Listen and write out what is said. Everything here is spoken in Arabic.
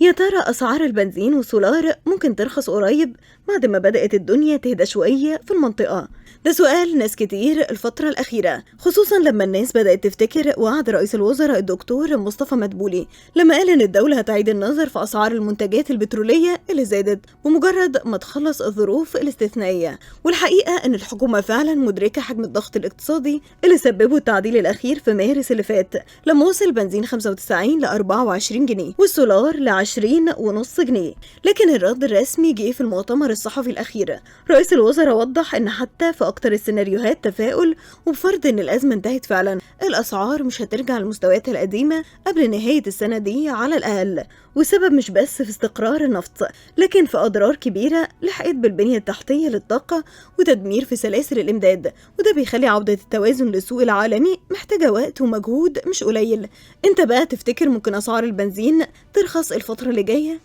يا ترى أسعار البنزين والسولار ممكن ترخص قريب بعد ما بدأت الدنيا تهدى شوية في المنطقة؟ ده سؤال ناس كتير الفترة الأخيرة، خصوصا لما الناس بدأت تفتكر وعد رئيس الوزراء الدكتور مصطفى مدبولي لما قال إن الدولة هتعيد النظر في أسعار المنتجات البترولية اللي زادت بمجرد ما تخلص الظروف الاستثنائية. والحقيقة إن الحكومة فعلا مدركة حجم الضغط الاقتصادي اللي سببه التعديل الأخير في مارس اللي فات، لما وصل البنزين 95 ل 24 جنيه والسولار ل 20.5 جنيه. لكن الرد الرسمي جه في المؤتمر الصحفي الأخير. رئيس الوزراء وضح إن حتى في أكتر السيناريوهات تفاؤل، وبفرض إن الأزمة انتهت فعلا، الأسعار مش هترجع للمستويات القديمة قبل نهاية السنة دي على الأقل. والسبب مش بس في استقرار النفط، لكن في أضرار كبيرة لحقت بالبنية التحتية للطاقة وتدمير في سلاسل الإمداد، وده بيخلي عودة التوازن للسوق العالمي محتاجة وقت ومجهود مش قليل. انت بقى تفتكر ممكن أسعار البنزين ترخص الفترة اللي جاية؟